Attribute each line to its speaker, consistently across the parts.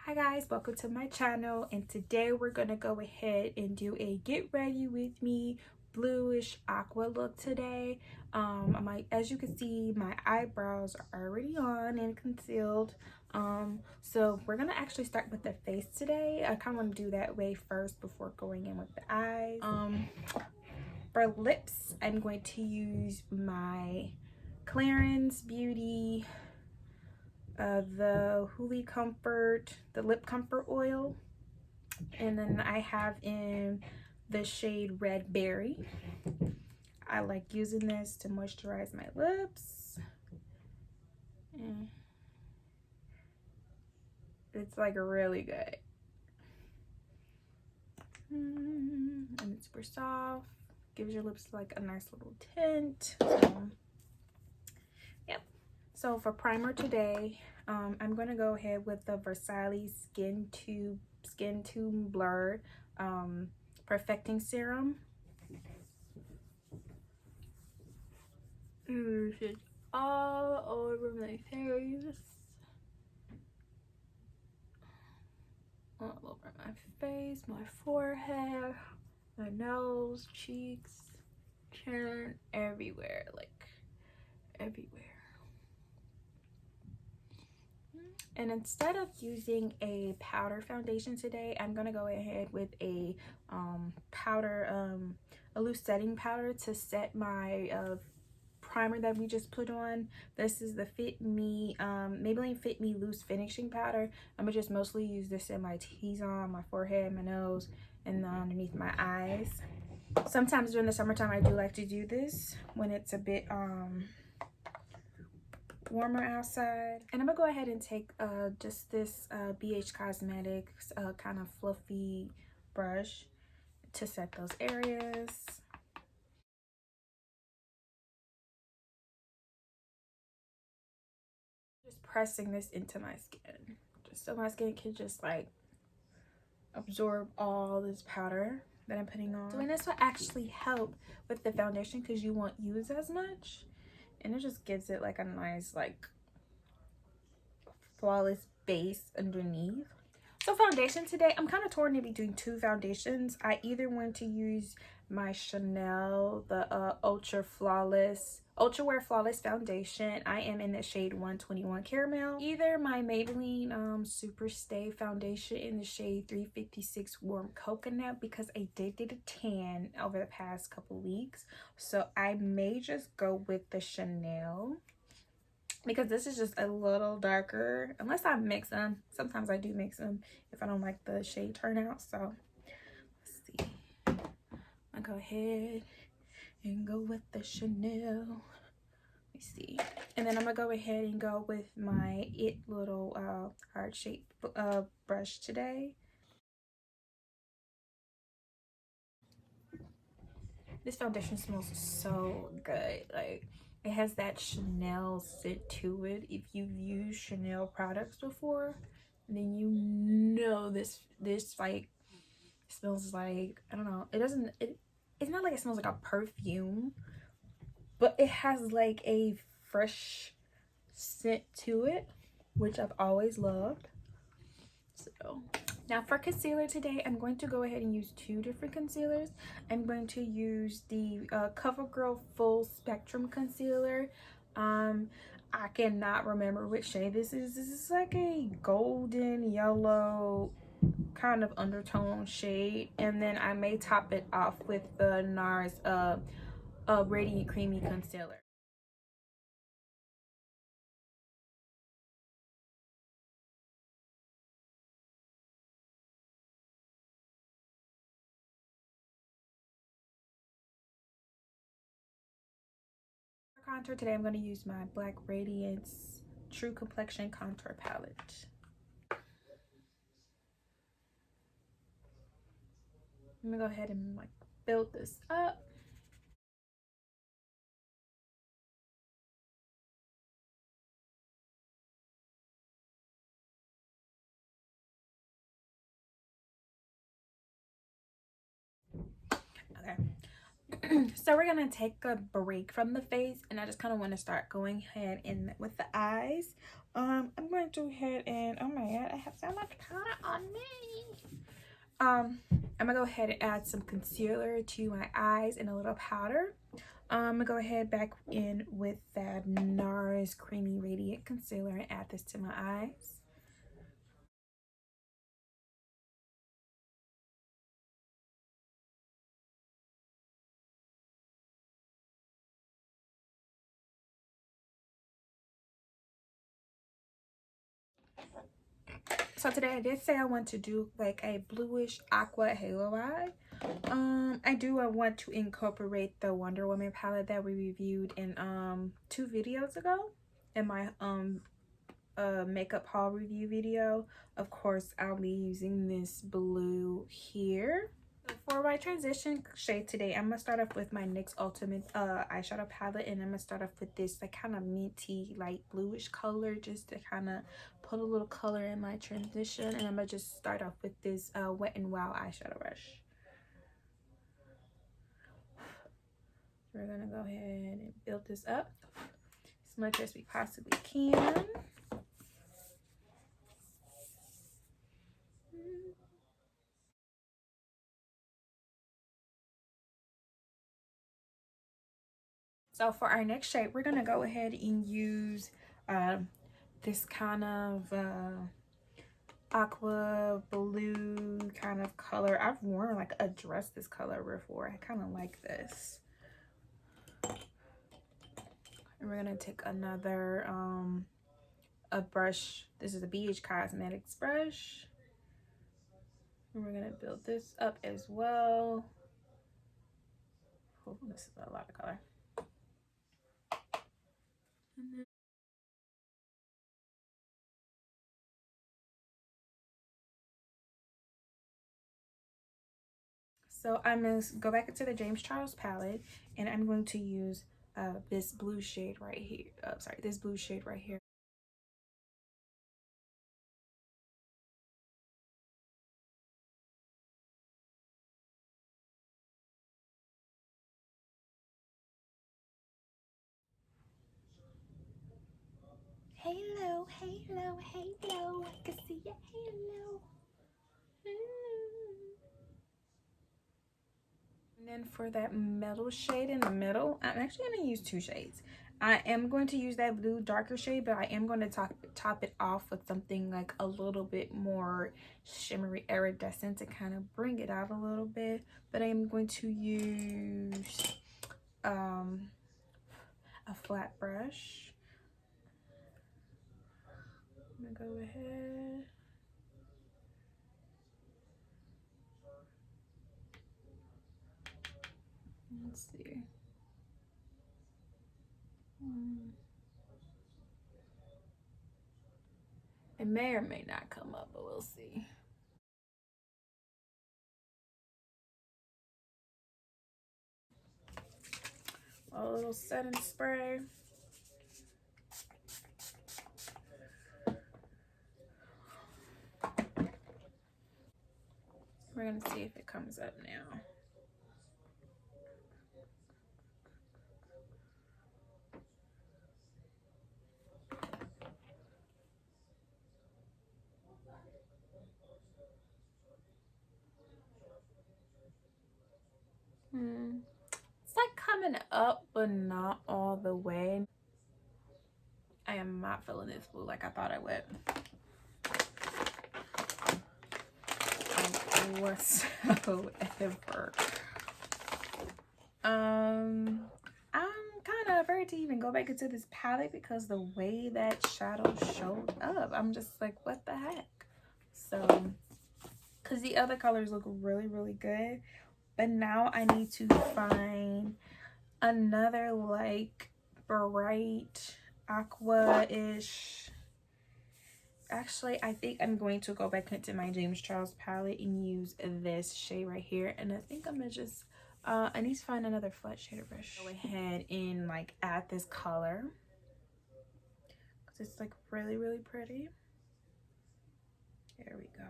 Speaker 1: Hi guys, welcome to my channel, and today we're gonna go ahead and do a get ready with me bluish aqua look today. As you can see, my eyebrows are already on and concealed. So we're gonna actually start with the face today. I kind of want to do that way first before going in with the eyes. For lips, I'm going to use my Clarins Beauty the Hooly Comfort, the Lip Comfort Oil, and then I have in the shade Red Berry. I like using this to moisturize my lips. And it's like really good. And it's super soft. Gives your lips like a nice little tint. Yep. So for primer today, I'm going to go ahead with the FARSÁLI Skintune Blur Perfecting Serum. This is all over my face. All over my face, my forehead, my nose, cheeks, chin, everywhere, like everywhere. And instead of using a powder foundation today, I'm gonna go ahead with a a loose setting powder to set my primer that we just put on. This is the Maybelline Fit Me Loose Finishing Powder. I'm gonna just mostly use this in my T-zone, my forehead, my nose, and underneath my eyes. Sometimes during the summertime, I do like to do this when it's a bit warmer outside. And I'm gonna go ahead and take just this BH Cosmetics kind of fluffy brush to set those areas. Just pressing this into my skin, just so my skin can just like absorb all this powder that I'm putting on. Doing this will actually help with the foundation because you won't use as much, and it just gives it like a nice like flawless base underneath. So foundation today, I'm kind of torn in between two foundations. I either want to use my Chanel, the Ultra Wear Flawless Foundation. I am in the shade 121 Caramel. Either my Maybelline Super Stay Foundation in the shade 356 Warm Coconut, because I did get a tan over the past couple weeks. So I may just go with the Chanel, because this is just a little darker, unless I mix them. Sometimes I do mix them if I don't like the shade turnout. So let's see, I'll go ahead and go with the Chanel. Let me see, and then I'm gonna go ahead and go with my little heart shape brush today. This foundation smells so good. Like, it has that Chanel scent to it. If you've used Chanel products before, then you know this like smells like, I don't know, it's not like it smells like a perfume, but it has like a fresh scent to it, which I've always loved. So now for concealer today, I'm going to go ahead and use two different concealers. I'm going to use the CoverGirl Full Spectrum Concealer. I cannot remember which shade this is. This is like a golden yellow kind of undertone shade. And then I may top it off with the NARS Radiant Creamy Concealer. Contour today, I'm going to use my Black Radiance True Complexion Contour Palette. I'm gonna go ahead and like build this up. Okay. So we're gonna take a break from the face, and I just kind of want to start going ahead in with the eyes. I'm going to go ahead and, oh my god, I have so much I'm gonna go ahead and add some concealer to my eyes and a little powder. I'm gonna go ahead back in with that NARS Creamy Radiant Concealer and add this to my eyes. So today I did say I want to do like a bluish aqua halo eye. I want to incorporate the Wonder Woman palette that we reviewed in 2 videos ago in my makeup haul review video. Of course, I'll be using this blue here. For my transition shade today, I'm gonna start off with my NYX Ultimate eyeshadow palette, and I'm gonna start off with this like kind of minty light bluish color just to kind of put a little color in my transition. And I'm gonna just start off with this Wet n Wild eyeshadow brush. We're gonna go ahead and build this up as much as we possibly can. So for our next shade, we're gonna go ahead and use this kind of aqua blue kind of color. I've worn like a dress this color before. I kind of like this. And we're gonna take another a brush. This is a BH Cosmetics brush. And we're gonna build this up as well. Oh, this is a lot of color. So I'm going to go back into the James Charles palette, and I'm going to use this blue shade right here. This blue shade right here. Halo, halo, halo, I can see your halo. And then for that metal shade in the middle, I'm actually going to use 2 shades. I am going to use that blue darker shade, but I am going to top it off with something like a little bit more shimmery iridescent to kind of bring it out a little bit. But I am going to use a flat brush. I'm gonna go ahead. Let's see. It may or may not come up, but we'll see. A little setting spray. We're gonna see if it comes up now. It's like coming up, but not all the way. I am not feeling this blue like I thought I would. Whatsoever. I'm kind of afraid to even go back into this palette because the way that shadow showed up, I'm just like, what the heck? So, because the other colors look really, really good, but now I need to find another like bright aqua-ish. Actually, I think I'm going to go back into my James Charles palette and use this shade right here. And I think I'm gonna just I need to find another flat shader brush. Go ahead and like add this color because it's like really, really pretty. There we go.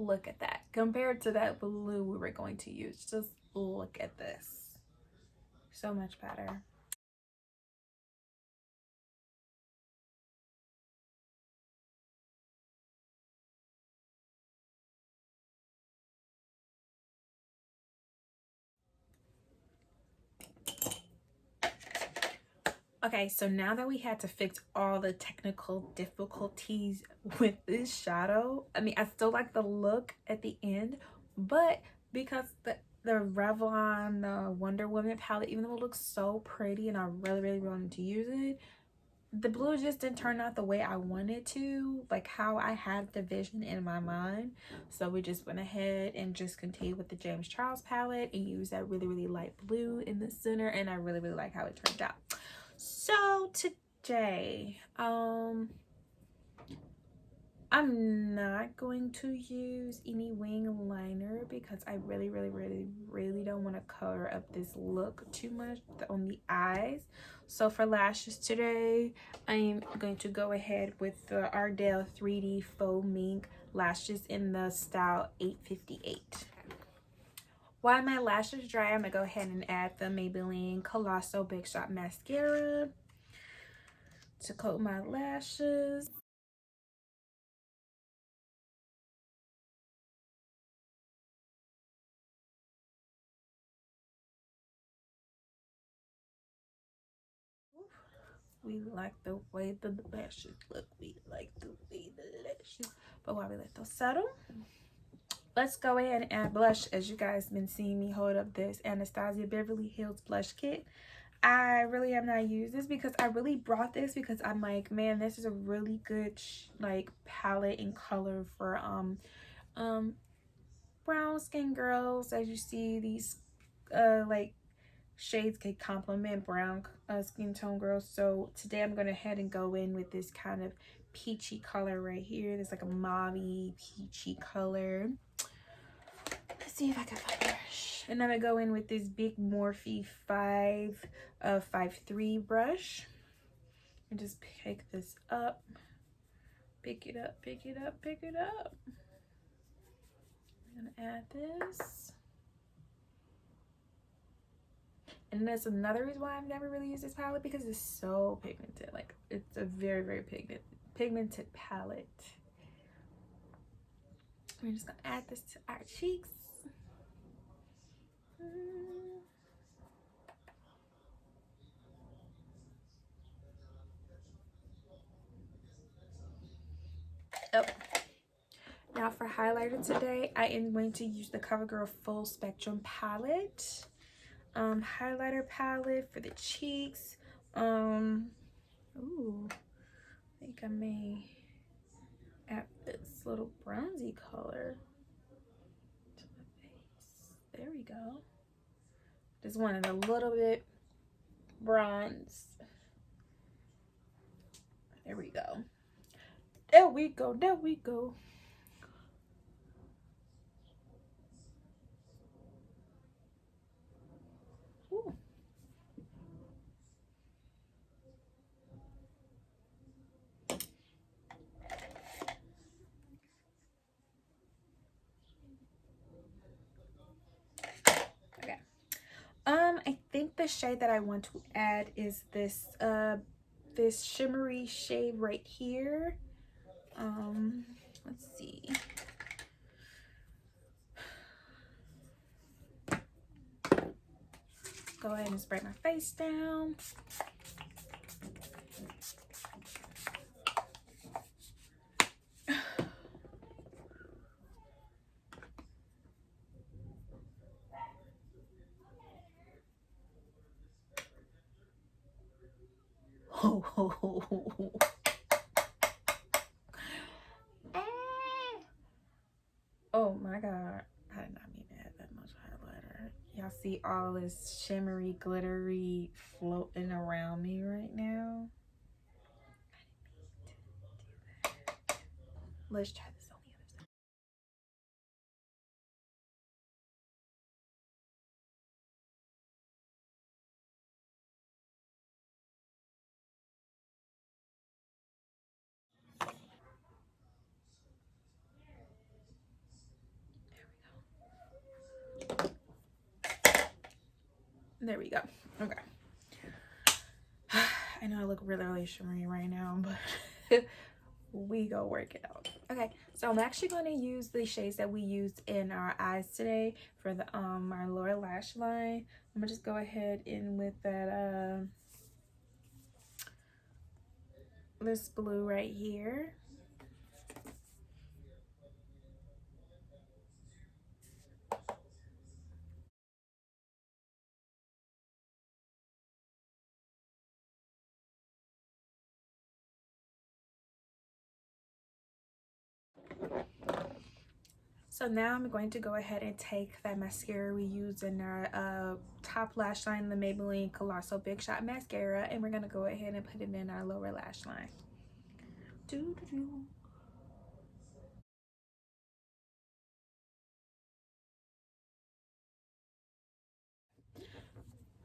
Speaker 1: look at that. Compared to that blue we were going to use, just look at this. So much better. Okay, so now that we had to fix all the technical difficulties with this shadow, I mean, I still like the look at the end, but because the Revlon Wonder Woman palette, even though it looks so pretty and I really wanted to use it, the blue just didn't turn out the way I wanted to, like how I had the vision in my mind. So we just went ahead and just continued with the James Charles palette and used that really light blue in the center, and I really like how it turned out. So today, I'm not going to use any wing liner because I really don't want to color up this look too much on the eyes. So for lashes today, I'm going to go ahead with the Ardell 3D Faux Mink lashes in the style 858. While my lashes dry, I'm gonna go ahead and add the Maybelline Colossal Big Shot Mascara to coat my lashes. We like the way the lashes look. We like the way the lashes. But while we let those settle, let's go ahead and add blush. As you guys been seeing me hold up this Anastasia Beverly Hills blush kit. I really have not used this because I really brought this because I'm like, man, this is a really good like palette and color for brown skin girls. As you see, these like shades could complement brown skin tone girls. So today I'm going to head and go in with this kind of peachy color right here. There's like a mauve peachy color. Let's see if I can find a brush. And I'm going to go in with this big Morphe 553 brush and just pick this up. Pick it up. I'm going to add this. And that's another reason why I've never really used this palette, because it's so pigmented. Like, it's a very pigmented palette. We're just gonna add this to our cheeks. Oh. Now for highlighter today, I am going to use the CoverGirl Full Spectrum palette. Highlighter palette for the cheeks. Ooh, I think I may add this little bronzy color to my face. There we go. Just wanted a little bit bronze. There we go. There we go. Ooh. Okay. I think the shade that I want to add is this this shimmery shade right here. Let's see. Go ahead and spray my face down. Oh my god, I did not mean to add that much highlighter. Y'all see all this shimmery, glittery floating around me right now? Let's try this on the other side. There we go. Okay. I know I look really, really shimmery right now, but we go work it out. Okay, so I'm actually going to use the shades that we used in our eyes today for the our lower lash line. I'm gonna just go ahead in with that this blue right here. So now I'm going to go ahead and take that mascara we used in our top lash line, the Maybelline Colossal Big Shot Mascara, and we're going to go ahead and put it in our lower lash line. Doo -doo -doo.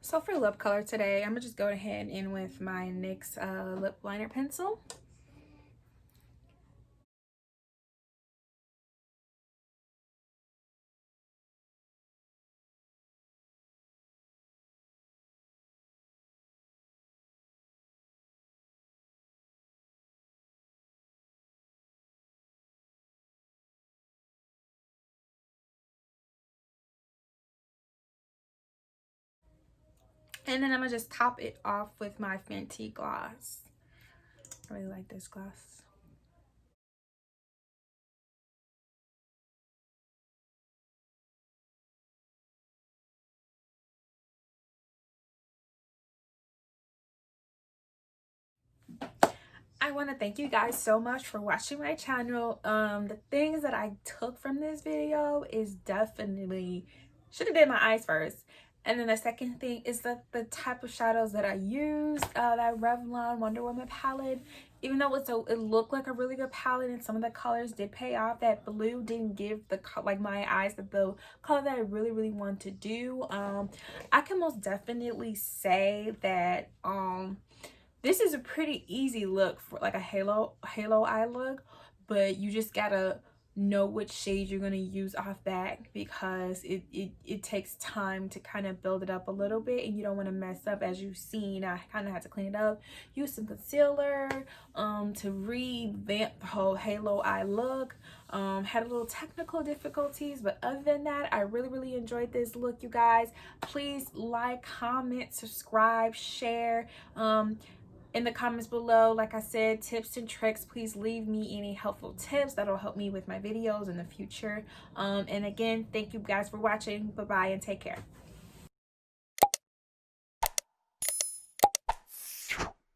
Speaker 1: So for lip color today, I'm going to just go ahead and with my NYX lip liner pencil. And then I'm going to just top it off with my Fenty gloss. I really like this gloss. I want to thank you guys so much for watching my channel. The things that I took from this video is definitely should have did my eyes first. And then the second thing is that the type of shadows that I used, that Revlon Wonder Woman palette, even though it looked like a really good palette and some of the colors did pay off, that blue didn't give the like my eyes the color that I really want to do. I can most definitely say that this is a pretty easy look for like a halo eye look, but you just gotta know which shade you're gonna use off that, because it takes time to kind of build it up a little bit, and you don't want to mess up. As you've seen, I kind of had to clean it up, use some concealer to revamp the whole halo eye look. Had a little technical difficulties, but other than that, I really enjoyed this look, you guys. Please like, comment, subscribe, share. In the comments below, like I said, tips and tricks. Please leave me any helpful tips that'll help me with my videos in the future. And again, thank you guys for watching. Bye bye and take care.